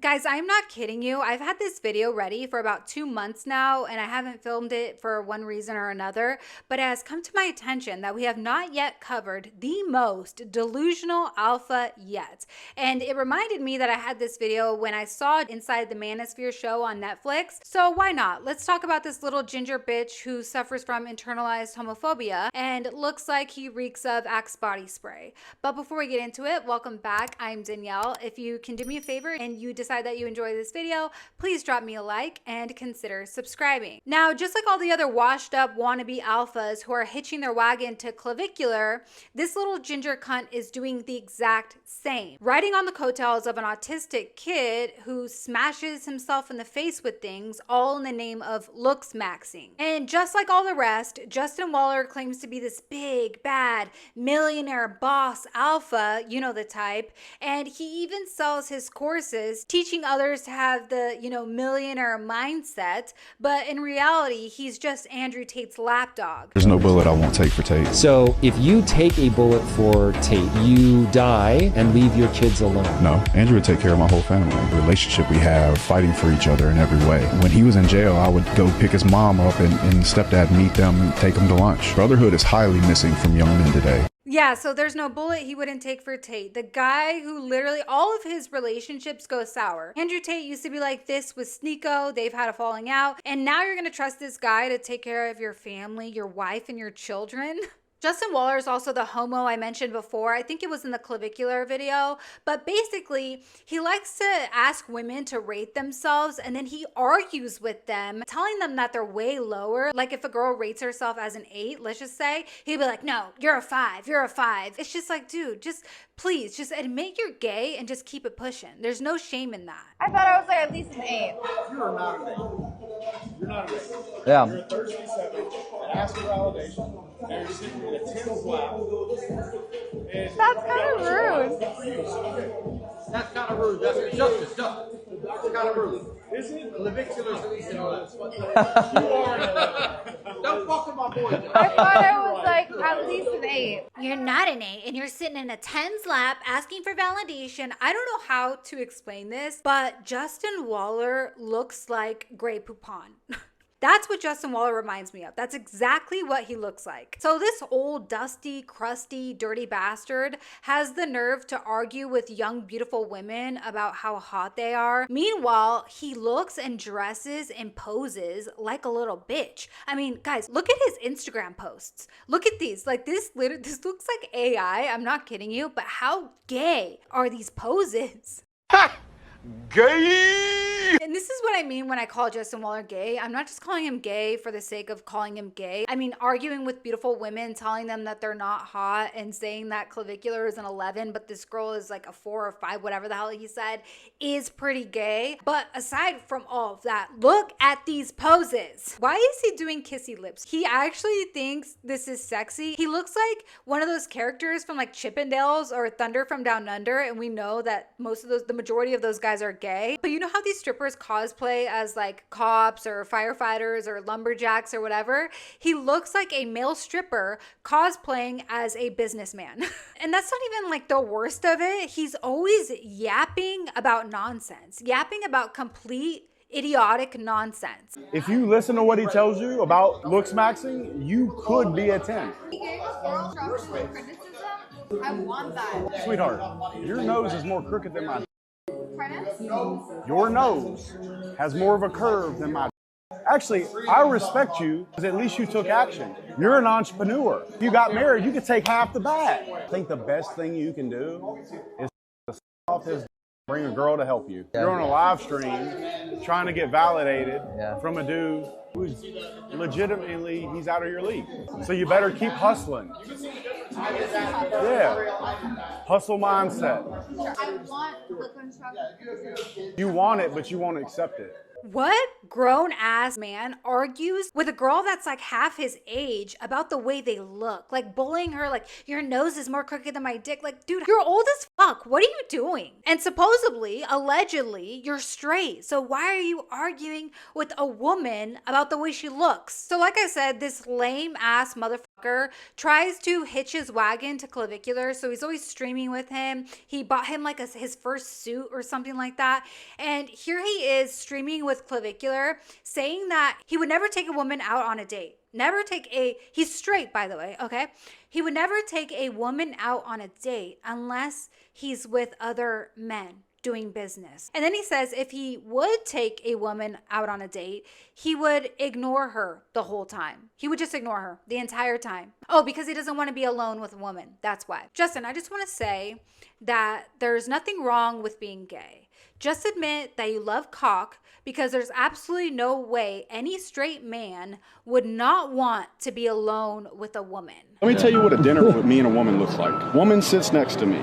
Guys, I'm not kidding you. I've had this video ready for about 2 months now, and I haven't filmed it for one reason or another, but it has come to my attention that we have not yet covered the most delusional alpha yet. And it reminded me that I had this video when I saw Inside the Manosphere show on Netflix. So why not? Let's talk about this little ginger bitch who suffers from internalized homophobia and looks like he reeks of Axe body spray. But before we get into it, welcome back. I'm Danielle. If you can do me a favor and you decide that you enjoy this video, please drop me a like and consider subscribing. Now, just like all the other washed up wannabe alphas who are hitching their wagon to clavicular, this little ginger cunt is doing the exact same. Riding on the coattails of an autistic kid who smashes himself in the face with things, all in the name of looks maxing. And just like all the rest, Justin Waller claims to be this big, bad, millionaire boss alpha, you know the type, and he even sells his courses teaching others to have the, millionaire mindset, but in reality, he's just Andrew Tate's lapdog. There's no bullet I won't take for Tate. So if you take a bullet for Tate, you die and leave your kids alone. No, Andrew would take care of my whole family. The relationship we have, fighting for each other in every way. When he was in jail, I would go pick his mom up and stepdad meet them and take them to lunch. Brotherhood is highly missing from young men today. Yeah, so there's no bullet he wouldn't take for Tate. The guy who literally, all of his relationships go sour. Andrew Tate used to be like this with Sneeko. They've had a falling out. And now you're going to trust this guy to take care of your family, your wife, and your children? Justin Waller is also the homo I mentioned before. I think it was in the clavicular video. But basically, he likes to ask women to rate themselves, and then he argues with them, telling them that they're way lower. Like if a girl rates herself as an 8, let's just say, he'd be like, no, you're a 5, you're a 5. It's just like, dude, please, just admit you're gay and just keep it pushing. There's no shame in that. I thought I was like at least an 8. You are not an 8. You're not an 8. Yeah. You're a 37 and ask for validation. And you're sitting in a 10's lap. That's kind of rude. That's kind of rude. That's injustice. That's kind of rude. Is it? Clavicular's at least You are Don't fuck with my boy. I thought I was like at least an 8. You're not an 8 and you're sitting in a 10's lap asking for validation. I don't know how to explain this, but Justin Waller looks like Grey Poupon. That's what Justin Waller reminds me of. That's exactly what he looks like. So this old, dusty, crusty, dirty bastard has the nerve to argue with young, beautiful women about how hot they are. Meanwhile, he looks and dresses and poses like a little bitch. I mean, guys, look at his Instagram posts. Look at these. Like this looks like AI. I'm not kidding you, but how gay are these poses? Ha! Gay! And this is what I mean when I call Justin Waller gay. I'm not just calling him gay for the sake of calling him gay. I mean, arguing with beautiful women, telling them that they're not hot and saying that clavicular is an 11, but this girl is like a 4 or 5, whatever the hell he said, is pretty gay. But aside from all of that, look at these poses. Why is he doing kissy lips? He actually thinks this is sexy. He looks like one of those characters from like Chippendales or Thunder from Down Under, and we know that the majority of those guys are gay. But you know how these strippers cosplay as like cops or firefighters or lumberjacks or whatever? He looks like a male stripper cosplaying as a businessman. And that's not even like the worst of it. He's always yapping about nonsense, yapping about complete idiotic nonsense. If you listen to what he tells you about looks maxing, you could be a 10. He gave us oral constructive criticism. I want that. Sweetheart, your nose is more crooked than my. Prentice? Your nose has more of a curve than my. Actually, I respect you because at least you took action. You're an entrepreneur. If you got married, you could take half the bag. I think the best thing you can do is off his bring a girl to help you. You're on a live stream trying to get validated from a dude who's legitimately, he's out of your league. So you better keep hustling. Yeah. Hustle mindset. I want the constructive criticism. You want it, but you won't accept it. What grown ass man argues with a girl that's like half his age about the way they look? Like bullying her, like, your nose is more crooked than my dick. Like, dude, you're old as fuck. What are you doing? And supposedly, allegedly, you're straight. So why are you arguing with a woman about the way she looks? So like I said, this lame ass motherfucker tries to hitch his wagon to Clavicular, so he's always streaming with him. He bought him like his first suit or something like that, and here he is streaming with Clavicular, saying that he would never take a woman out on a date. He's straight, by the way, okay? He would never take a woman out on a date unless he's with other men doing business. And then he says if he would take a woman out on a date, he would ignore her the whole time. He would just ignore her the entire time. Oh, because he doesn't want to be alone with a woman. That's why. Justin, I just want to say that there's nothing wrong with being gay. Just admit that you love cock, because there's absolutely no way any straight man would not want to be alone with a woman. Let me tell you what a dinner with me and a woman looks like. Woman sits next to me,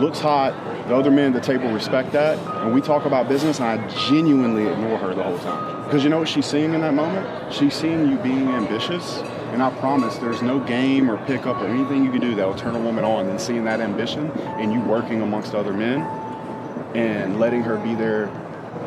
looks hot, the other men at the table respect that, and we talk about business, and I genuinely ignore her the whole time. Because you know what she's seeing in that moment? She's seeing you being ambitious, and I promise there's no game or pickup or anything you can do that will turn a woman on than seeing that ambition and you working amongst other men and letting her be there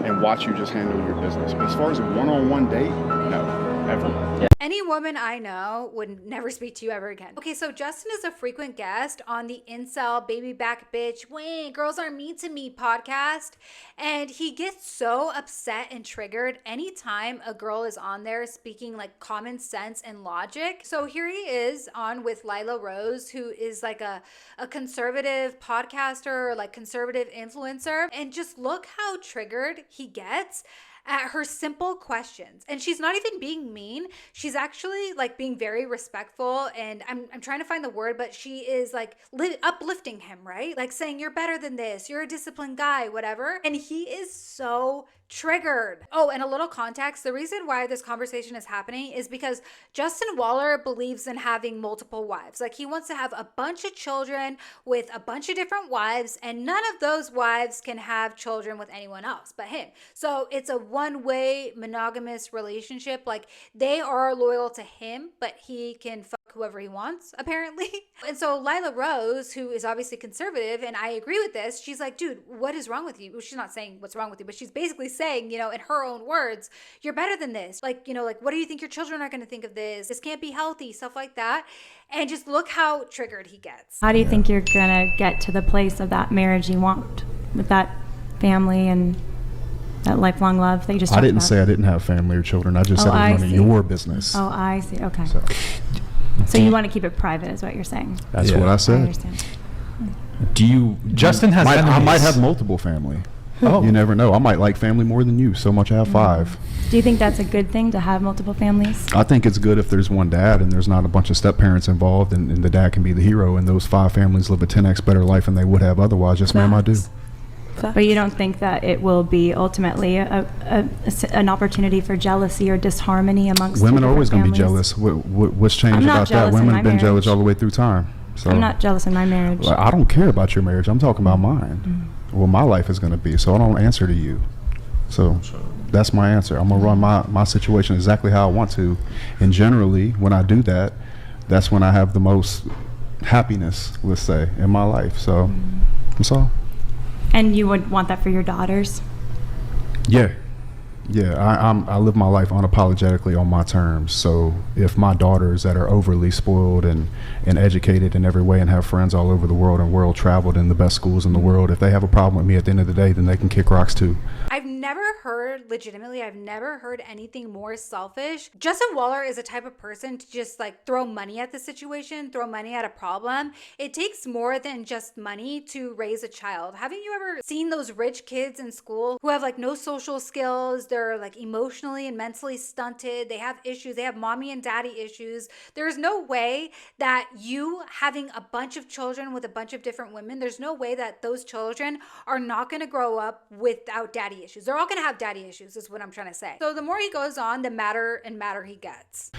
and watch you just handle your business. But as far as a one-on-one date, no, never. Yeah. Any woman I know would never speak to you ever again. Okay, so Justin is a frequent guest on the Incel Baby Back Bitch Wait, Girls Aren't Mean to Me podcast. And he gets so upset and triggered anytime a girl is on there speaking like common sense and logic. So here he is on with Lila Rose, who is like a conservative podcaster, like conservative influencer. And just look how triggered he gets at her simple questions. And she's not even being mean. She's actually like being very respectful, and I'm trying to find the word, but she is like uplifting him, right? Like saying, you're better than this, you're a disciplined guy, whatever. And he is so triggered. Oh, and a little context, the reason why this conversation is happening is because Justin Waller believes in having multiple wives. Like he wants to have a bunch of children with a bunch of different wives, and none of those wives can have children with anyone else but him. So it's a one-way monogamous relationship. Like they are loyal to him, but he can fuck whoever he wants, apparently. And so Lila Rose, who is obviously conservative, and I agree with this, she's like, dude, what is wrong with you? Well, she's not saying what's wrong with you, but she's basically saying, you know, in her own words, you're better than this. Like, you know, like, what do you think your children are going to think of this? This can't be healthy, stuff like that. And just look how triggered he gets. How do you think you're going to get to the place of that marriage you want with that family and that lifelong love that you just talked about? I didn't say I didn't have family or children. I just said I was running your business. Oh, I see. Okay. So So you want to keep it private is what you're saying? that's what I I said. understand. Do you? Justin has enemies. I might have multiple family. Oh. You never know. I might like family more than you. So much I have 5. Do you think that's a good thing to have multiple families? I think it's good if there's one dad and there's not a bunch of step parents involved, and the dad can be the hero, and those 5 families live a 10x better life than they would have otherwise. Yes, ma'am, I do. But you don't think that it will be ultimately an opportunity for jealousy or disharmony amongst Women are always going to be families? jealous. What's changed I'm not about that? jealous in Women my have been jealous marriage. all the way through time. So I'm not jealous in my marriage. I don't care about your marriage. I'm talking about mine. What my life is going to be. So I don't answer to you. So that's my answer. I'm going to run my situation exactly how I want to. And generally, when I do that, that's when I have the most happiness, let's say, in my life. So that's all. And you would want that for your daughters? Yeah. I live my life unapologetically on my terms. So if my daughters that are overly spoiled and educated in every way and have friends all over the world and world traveled in the best schools in the world, if they have a problem with me at the end of the day, then they can kick rocks too. I've never heard anything more selfish. Justin Waller is a type of person to just like throw money at the situation, throw money at a problem. It takes more than just money to raise a child. Haven't you ever seen those rich kids in school who have like no social skills? They're like emotionally and mentally stunted. They have issues. They have mommy and daddy issues. There's no way that you having a bunch of children with a bunch of different women, there's no way that those children are not going to grow up without daddy issues. They're all going to have daddy issues is what I'm trying to say. So the more he goes on, the madder he gets.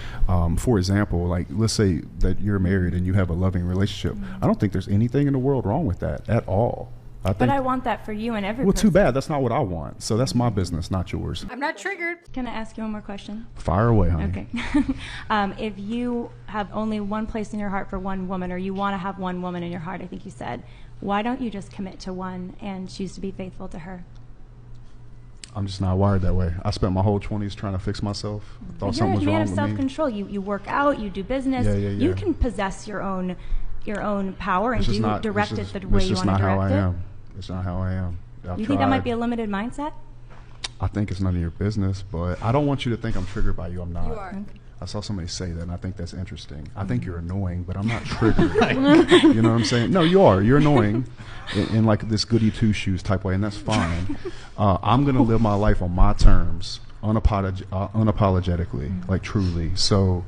For example, like let's say that you're married and you have a loving relationship. I don't think there's anything in the world wrong with that at all. But I want that for you and every Well, person. too bad. That's not what I want. So that's my business, not yours. I'm not triggered. Can I ask you one more question? Fire away, honey. Okay. If you have only one place in your heart for one woman, or you want to have one woman in your heart, I think you said, why don't you just commit to one and choose to be faithful to her? I'm just not wired that way. I spent my whole 20s trying to fix myself. Thought You're something a was man wrong of with me. self-control. You work out, you do business. Yeah. You can possess your own power and direct it the way you want to direct it. It's just not how I am. It's not how I am. You think that might be a limited mindset? I think it's none of your business, but I don't want you to think I'm triggered by you. I'm not. You are. I saw somebody say that, and I think that's interesting. I think you're annoying, but I'm not triggered. You know what I'm saying? No, you are. You're annoying in like this goody two-shoes type way, and that's fine. I'm going to live my life on my terms, unapologetically, like truly. So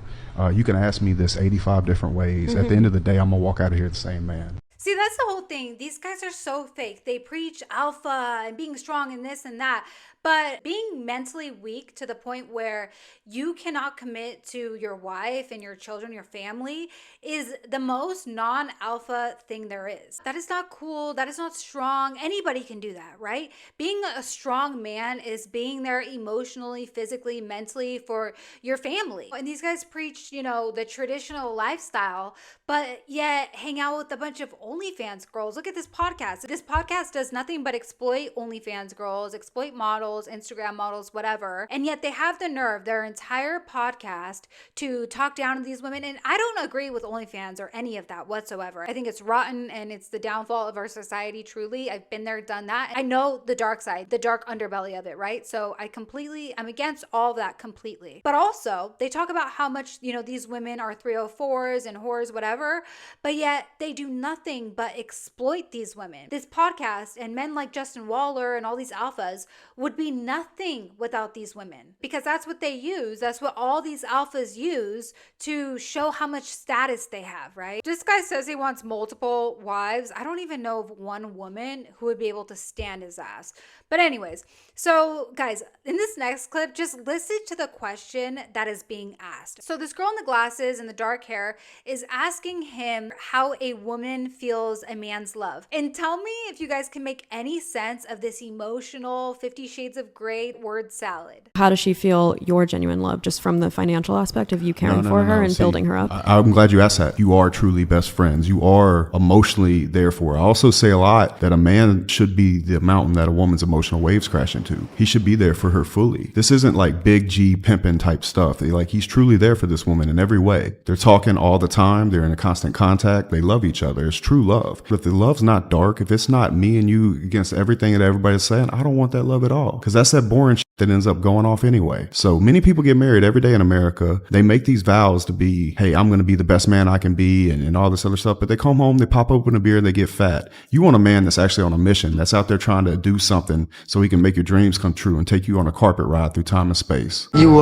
you can ask me this 85 different ways. At the end of the day, I'm going to walk out of here the same man. See, that's the whole thing. These guys are so fake. They preach alpha and being strong and this and that. But being mentally weak to the point where you cannot commit to your wife and your children, your family, is the most non-alpha thing there is. That is not cool. That is not strong. Anybody can do that, right? Being a strong man is being there emotionally, physically, mentally for your family. And these guys preach, the traditional lifestyle, but yet hang out with a bunch of OnlyFans girls. Look at this podcast. This podcast does nothing but exploit OnlyFans girls, exploit models, Instagram models, whatever. And yet they have the nerve, their entire podcast, to talk down to these women. And I don't agree with OnlyFans or any of that whatsoever. I think it's rotten and it's the downfall of our society, truly. I've been there, done that. I know the dark side, the dark underbelly of it, right? So I'm against all of that completely. But also, they talk about how much, these women are 304s and whores, whatever, but yet they do nothing but exploit these women. This podcast and men like Justin Waller and all these alphas would be nothing without these women, because that's what they use. That's what all these alphas use to show how much status they have, right? This guy says he wants multiple wives. I don't even know of one woman who would be able to stand his ass. But anyways, so guys, in this next clip, just listen to the question that is being asked. So this girl in the glasses and the dark hair is asking him how a woman feels a man's love. And tell me if you guys can make any sense of this emotional 50 Shades of Grey word salad. How does she feel your genuine love, just from the financial aspect of you caring for her and building her up? I'm glad you asked that. You are truly best friends. You are emotionally there for her. I also say a lot that a man should be the mountain that a woman's emotional waves crash into. He should be there for her fully. This isn't like big G pimping type stuff. He's truly there for this woman in every way. They're talking all the time. They're in a constant contact. They love each other. It's true love. But if the love's not dark, if it's not me and you against everything that everybody's saying, I don't want that love at all. Because that's that boring shit that ends up going off anyway. So many people get married every day in America. They make these vows to be, hey, I'm going to be the best man I can be and all this other stuff. But they come home, they pop open a beer, and they get fat. You want a man that's actually on a mission, that's out there trying to do something so he can make your dreams come true and take you on a carpet ride through time and space. You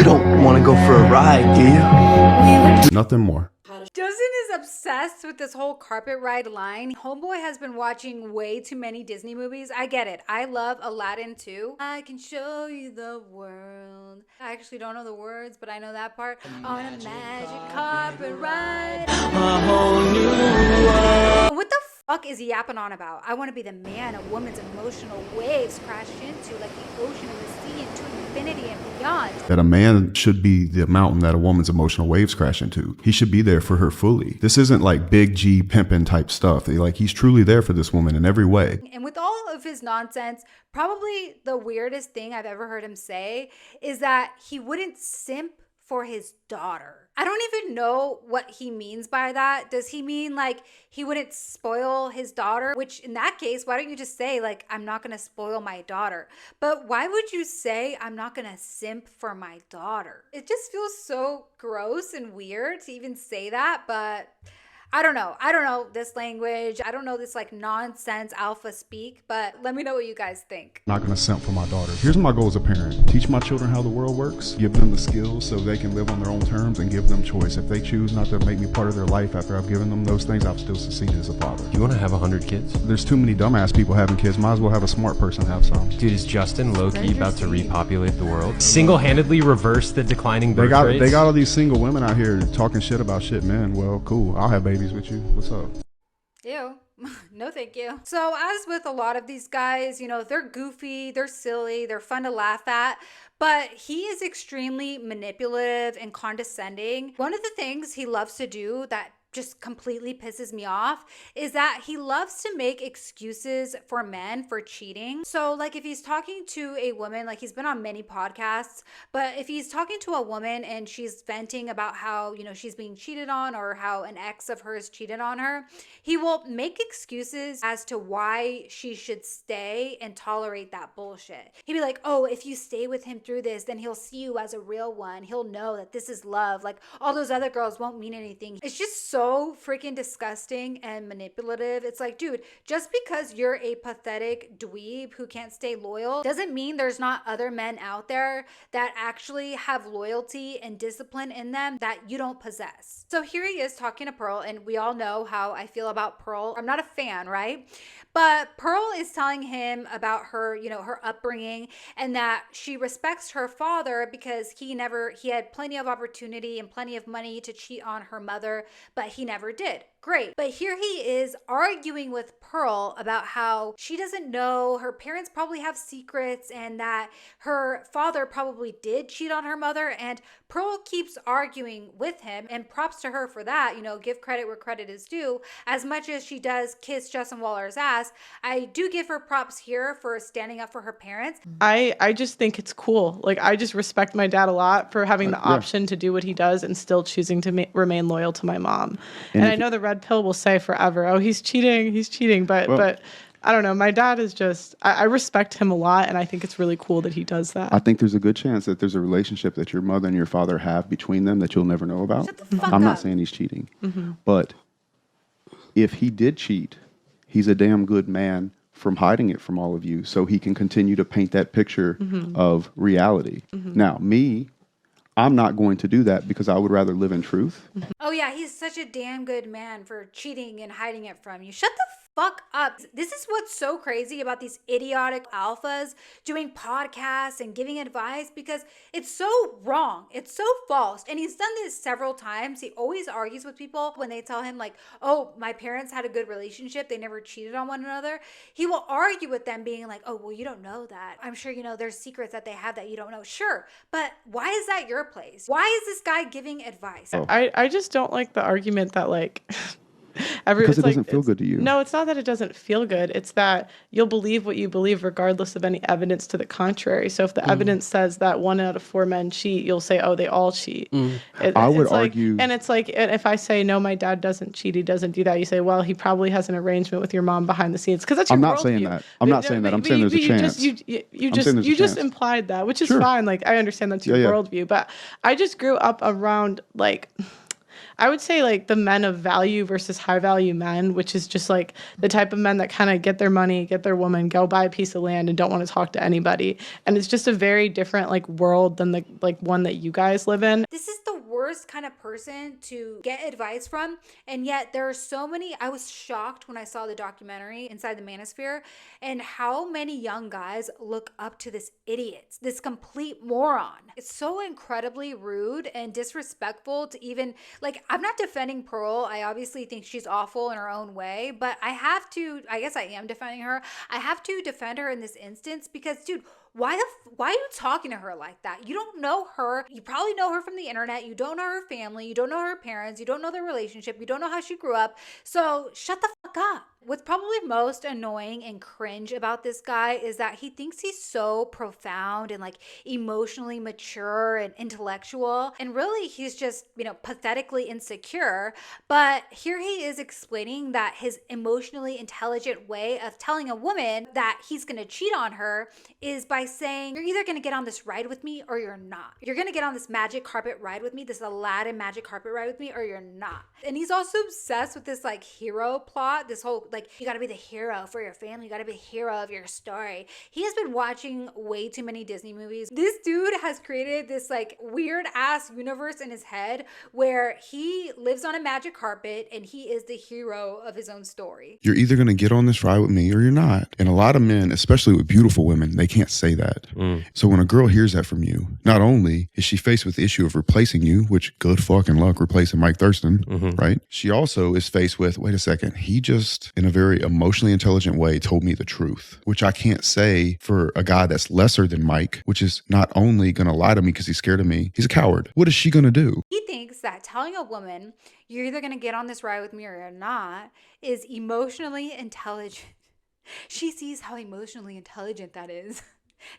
don't want to go for a ride, do you? Nothing more. Justin is obsessed with this whole carpet ride line. Homeboy has been watching way too many Disney movies. I get it. I love Aladdin too. I can show you the world. I actually don't know the words, but I know that part. On a magic carpet ride. A whole new world. What the fuck is he yapping on about? I want to be the man a woman's emotional waves crash into, like the ocean and the sea, into infinity and beyond. That a man should be the mountain that a woman's emotional waves crash into. He should be there for her fully. This isn't like big G pimping type stuff. He's truly there for this woman in every way. And with all of his nonsense, probably the weirdest thing I've ever heard him say is that he wouldn't simp for his daughter. I don't even know what he means by that. Does he mean like he wouldn't spoil his daughter? Which in that case, why don't you just say like, I'm not going to spoil my daughter? But why would you say I'm not going to simp for my daughter? It just feels so gross and weird to even say that, but I don't know. I don't know this language. I don't know this like nonsense alpha speak, but let me know what you guys think. Not going to simp for my daughter. Here's my goal as a parent. Teach my children how the world works, give them the skills so they can live on their own terms, and give them choice. If they choose not to make me part of their life after I've given them those things, I've still succeeded as a father. You want to have 100 kids? There's too many dumbass people having kids. Might as well have a smart person have some. Dude, is Justin low-key about to repopulate the world? Single-handedly reverse the declining birth rates? They got all these single women out here talking shit about shit, man. Well, cool. I'll have babies with you. What's up? Ew. No, thank you. So as with a lot of these guys, they're goofy, they're silly, they're fun to laugh at, but he is extremely manipulative and condescending. One of the things he loves to do that just completely pisses me off is that he loves to make excuses for men for cheating. So like if he's talking to a woman, like he's been on many podcasts, but if he's talking to a woman and she's venting about how, you know, she's being cheated on or how an ex of hers cheated on her, he will make excuses as to why she should stay and tolerate that bullshit. He'd be like, oh, if you stay with him through this, then he'll see you as a real one. He'll know that this is love. Like all those other girls won't mean anything. It's just so freaking disgusting and manipulative. It's like, dude, just because you're a pathetic dweeb who can't stay loyal doesn't mean there's not other men out there that actually have loyalty and discipline in them that you don't possess. So here he is talking to Pearl, and we all know how I feel about Pearl. I'm not a fan, right? But Pearl is telling him about her, you know, her upbringing and that she respects her father because he had plenty of opportunity and plenty of money to cheat on her mother, but he never did. Great. But here he is arguing with Pearl about how she doesn't know, her parents probably have secrets, and that her father probably did cheat on her mother. And Pearl keeps arguing with him, and props to her for that. You know, give credit where credit is due. As much as she does kiss Justin Waller's ass, I do give her props here for standing up for her parents. I just think it's cool. Like, I just respect my dad a lot for having the option to do what he does and still choosing to remain loyal to my mom. And I know the red pill will say forever, oh, he's cheating. But I don't know. My dad is just, I respect him a lot, and I think it's really cool that he does that. I think there's a good chance that there's a relationship that your mother and your father have between them that you'll never know about. Shut the fuck I'm up. not saying he's cheating, but if he did cheat, he's a damn good man from hiding it from all of you so he can continue to paint that picture of reality. Now, I'm not going to do that because I would rather live in truth. Oh yeah, he's such a damn good man for cheating and hiding it from you. Shut the fuck up. This is what's so crazy about these idiotic alphas doing podcasts and giving advice, because it's so wrong. It's so false. And he's done this several times. He always argues with people when they tell him like, oh, my parents had a good relationship. They never cheated on one another. He will argue with them being like, oh, well, you don't know that. I'm sure, you know, there's secrets that they have that you don't know. Sure. But why is that your place? Why is this guy giving advice? I just don't like the argument that like... Because it doesn't feel good to you. No, it's not that it doesn't feel good. It's that you'll believe what you believe regardless of any evidence to the contrary. So if the evidence says that 1 out of 4 men cheat, you'll say, oh, they all cheat. I would argue... And it's like, if I say, no, my dad doesn't cheat, he doesn't do that, you say, well, he probably has an arrangement with your mom behind the scenes. Because that's your I'm not worldview. saying that. I'm not saying that. I'm saying there's a chance. You just implied that, which is fine. Like, I understand that's your worldview. But I just grew up around, like... I would say like the men of value versus high value men, which is just like the type of men that kind of get their money, get their woman, go buy a piece of land and don't want to talk to anybody. And it's just a very different like world than the like one that you guys live in. This is the worst kind of person to get advice from. And yet there are so many, I was shocked when I saw the documentary Inside the Manosphere and how many young guys look up to this idiot, this complete moron. It's so incredibly rude and disrespectful to even, like, I'm not defending Pearl. I obviously think she's awful in her own way, but I guess I am defending her. I have to defend her in this instance because, dude, why are you talking to her like that? You don't know her. You probably know her from the internet. You don't know her family. You don't know her parents. You don't know their relationship. You don't know how she grew up. So shut the fuck up. What's probably most annoying and cringe about this guy is that he thinks he's so profound and like emotionally mature and intellectual. And really he's just, you know, pathetically insecure. But here he is explaining that his emotionally intelligent way of telling a woman that he's going to cheat on her is by saying, you're either going to get on this ride with me or you're not. You're going to get on this magic carpet ride with me, this Aladdin magic carpet ride with me, or you're not. And he's also obsessed with this like hero plot, this whole like, you got to be the hero for your family. You got to be the hero of your story. He has been watching way too many Disney movies. This dude has created this like weird ass universe in his head where he lives on a magic carpet and he is the hero of his own story. You're either going to get on this ride with me or you're not. And a lot of men, especially with beautiful women, they can't say that. So when a girl hears that from you, not only is she faced with the issue of replacing you, which good fucking luck replacing Mike Thurston, right? She also is faced with, wait a second, he just in a very emotionally intelligent way, told me the truth, which I can't say for a guy that's lesser than Mike, which is not only going to lie to me because he's scared of me, he's a coward. What is she going to do? He thinks that telling a woman, you're either going to get on this ride with me or you're not, is emotionally intelligent. She sees how emotionally intelligent that is.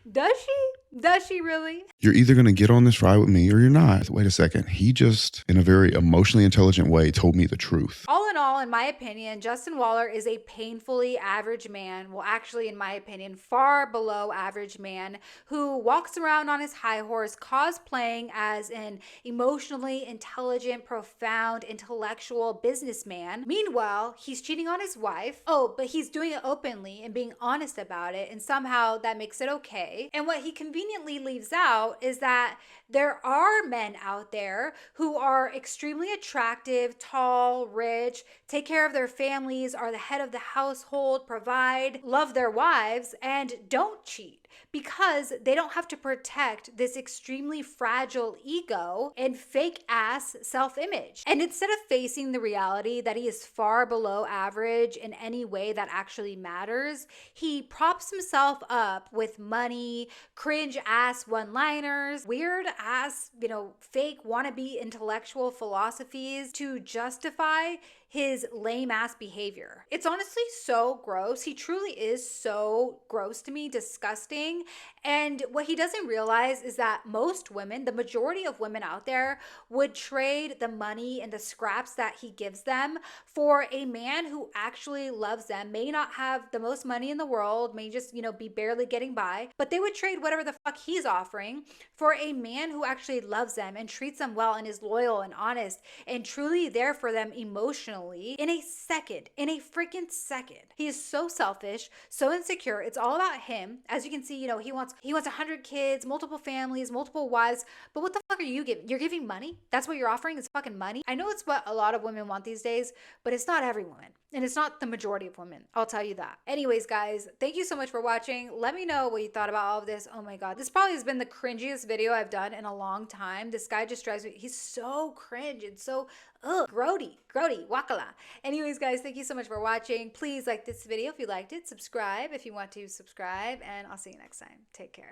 Does she? Does she really? You're either going to get on this ride with me or you're not. Wait a second. He just, in a very emotionally intelligent way, told me the truth. All in all, in my opinion, Justin Waller is a painfully average man. Well, actually, in my opinion, far below average man who walks around on his high horse cosplaying as an emotionally intelligent, profound, intellectual businessman. Meanwhile, he's cheating on his wife. Oh, but he's doing it openly and being honest about it, and somehow that makes it okay. And what he conveniently leaves out is that there are men out there who are extremely attractive, tall, rich, take care of their families, are the head of the household, provide, love their wives, and don't cheat because they don't have to protect this extremely fragile ego and fake ass self-image. And instead of facing the reality that he is far below average in any way that actually matters, he props himself up with money, cringe ass one-liners, weird ass, fake wannabe intellectual philosophies to justify his lame ass behavior. It's honestly so gross. He truly is so gross to me, disgusting. And what he doesn't realize is that most women, the majority of women out there, would trade the money and the scraps that he gives them for a man who actually loves them, may not have the most money in the world, may just, be barely getting by, but they would trade whatever the fuck he's offering for a man who actually loves them and treats them well and is loyal and honest and truly there for them emotionally in a freaking second. He is so selfish, so insecure. It's all about him. As you can see, he wants 100 kids, multiple families, multiple wives. But what the fuck are you giving? You're giving money? That's what you're offering is fucking money? I know it's what a lot of women want these days, but it's not every woman. And it's not the majority of women. I'll tell you that. Anyways, guys, thank you so much for watching. Let me know what you thought about all of this. Oh my God. This probably has been the cringiest video I've done in a long time. This guy just drives me. He's so cringe and so grody, wakala. Anyways, guys, thank you so much for watching. Please like this video if you liked it. Subscribe if you want to subscribe. And I'll see you next time. Take care.